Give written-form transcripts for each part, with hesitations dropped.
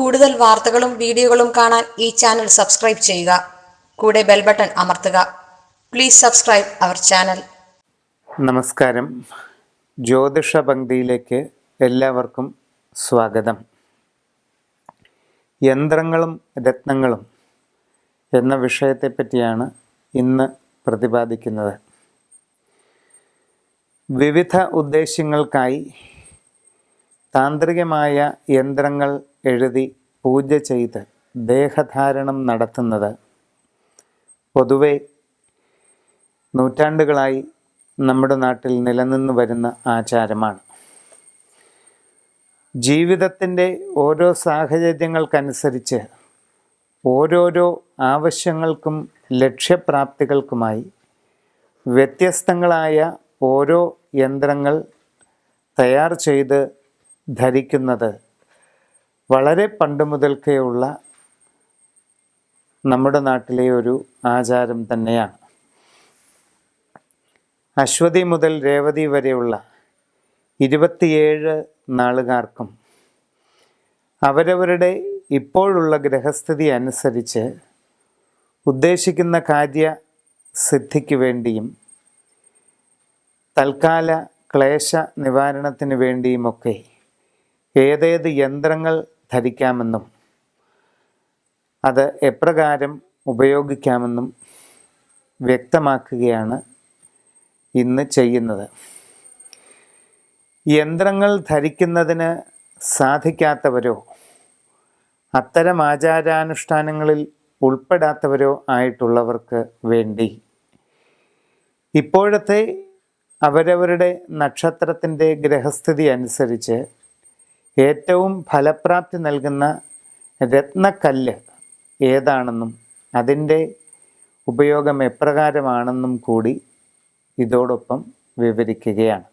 കൂടുതൽ വാർത്തകളും വീഡിയോകളും കാണാൻ ഈ ചാനൽ സബ്സ്ക്രൈബ് ചെയ്യുക. കൂടെ ബെൽ ബട്ടൺ അമർത്തുക. Please subscribe our channel. നമസ്കാരം. ജ്യോതിഷ പങ്ക്തിയിലേക്ക് എല്ലാവർക്കും സ്വാഗതം. യന്ത്രങ്ങളും രത്നങ്ങളും എന്ന വിഷയത്തെപ്പറ്റിയാണ് ഇന്ന് പ്രതിപാദിക്കുന്നത്. വിവിധ ഉദ്ദേശ്യങ്ങൾക്കായി താന്ത്രികമായ യന്ത്രങ്ങൾ എഴുതി പൂജ ചെയ്ത് ദേഹധാരണം നടത്തുന്നത് പൊതുവെ നൂറ്റാണ്ടുകളായി നമ്മുടെ നാട്ടിൽ നിലനിന്നു വരുന്ന ആചാരമാണ്. ജീവിതത്തിൻ്റെ ഓരോ സാഹചര്യങ്ങൾക്കനുസരിച്ച് ഓരോരോ ആവശ്യങ്ങൾക്കും ലക്ഷ്യപ്രാപ്തികൾക്കുമായി വ്യത്യസ്തങ്ങളായ ഓരോ യന്ത്രങ്ങൾ തയ്യാർ ചെയ്ത് ധരിക്കുന്നത് വളരെ പണ്ട് മുതൽക്കേയുള്ള നമ്മുടെ നാട്ടിലെ ഒരു ആചാരം തന്നെയാണ്. അശ്വതി മുതൽ രേവതി വരെയുള്ള 27 നാളുകാർക്കും അവരവരുടെ ഇപ്പോഴുള്ള ഗ്രഹസ്ഥിതി അനുസരിച്ച് ഉദ്ദേശിക്കുന്ന കാര്യസിദ്ധിക്ക് വേണ്ടിയും തൽക്കാല ക്ലേശ നിവാരണത്തിന് വേണ്ടിയുമൊക്കെ ഏതേത് യന്ത്രങ്ങൾ ധരിക്കാമെന്നും അത് എപ്രകാരം ഉപയോഗിക്കാമെന്നും വ്യക്തമാക്കുകയാണ് ഇന്ന് ചെയ്യുന്നത്. യന്ത്രങ്ങൾ ധരിക്കുന്നതിന് സാധിക്കാത്തവരോ അത്തരം ആചാരാനുഷ്ഠാനങ്ങളിൽ ഉൾപ്പെടാത്തവരോ ആയിട്ടുള്ളവർക്ക് വേണ്ടി ഇപ്പോഴത്തെ അവരവരുടെ നക്ഷത്രത്തിൻ്റെ ഗ്രഹസ്ഥിതി അനുസരിച്ച് ഏറ്റവും ഫലപ്രാപ്തി നൽകുന്ന രത്നക്കല്ല് ഏതാണെന്നും അതിൻ്റെ ഉപയോഗം എപ്രകാരമാണെന്നും കൂടി ഇതോടൊപ്പം വിവരിക്കുകയാണ്.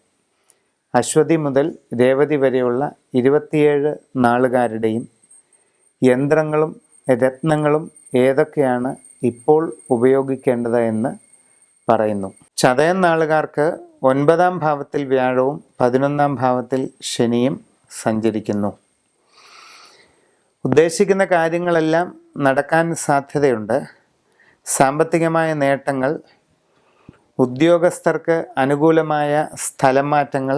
അശ്വതി മുതൽ രേവതി വരെയുള്ള 27 നാളുകാരുടെയും യന്ത്രങ്ങളും രത്നങ്ങളും ഏതൊക്കെയാണ് ഇപ്പോൾ ഉപയോഗിക്കേണ്ടത് എന്ന് പറയുന്നു. ചതയം നാളുകാർക്ക് 9-ാം ഭാവത്തിൽ വ്യാഴവും 11-ാം ഭാവത്തിൽ ശനിയും സഞ്ചരിക്കുന്നു. ഉദ്ദേശിക്കുന്ന കാര്യങ്ങളെല്ലാം നടക്കാൻ സാധ്യതയുണ്ട്. സാമ്പത്തികമായ നേട്ടങ്ങൾ, ഉദ്യോഗസ്ഥർക്ക് അനുകൂലമായ സ്ഥലം മാറ്റങ്ങൾ,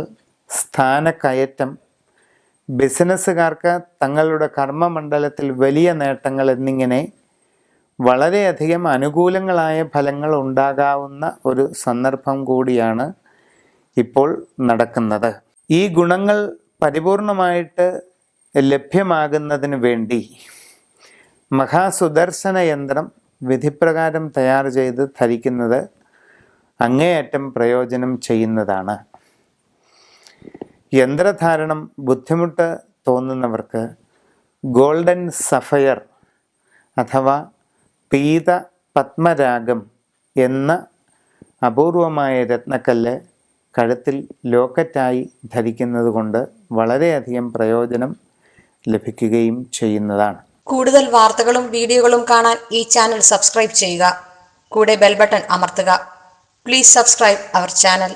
സ്ഥാനക്കയറ്റം, ബിസിനസ്സുകാർക്ക് തങ്ങളുടെ കർമ്മമണ്ഡലത്തിൽ വലിയ നേട്ടങ്ങൾ എന്നിങ്ങനെ വളരെയധികം അനുകൂലങ്ങളായ ഫലങ്ങൾ ഉണ്ടാകാവുന്ന ഒരു സന്ദർഭം കൂടിയാണ് ഇപ്പോൾ നടക്കുന്നത്. ഈ ഗുണങ്ങൾ പരിപൂർണമായിട്ട് ലഭ്യമാകുന്നതിന് വേണ്ടി മഹാസുദർശന യന്ത്രം വിധിപ്രകാരം തയ്യാർ ചെയ്ത് ധരിക്കുന്നത് അങ്ങേയറ്റം പ്രയോജനം ചെയ്യുന്നതാണ്. യന്ത്രധാരണം ബുദ്ധിമുട്ട് തോന്നുന്നവർക്ക് ഗോൾഡൻ സഫയർ അഥവാ പീത പത്മരാഗം എന്ന അപൂർവമായ രത്നക്കല്ല് കഴുത്തിൽ ലോക്കറ്റായി ധരിക്കുന്നത് കൊണ്ട് വളരെയധികം പ്രയോജനം ലഭിക്കുകയും ചെയ്യുന്നതാണ്. കൂടുതൽ വാർത്തകളും വീഡിയോകളും കാണാൻ ഈ ചാനൽ സബ്സ്ക്രൈബ് ചെയ്യുക. കൂടെ ബെൽ ബട്ടൺ അമർത്തുക. Please subscribe our channel.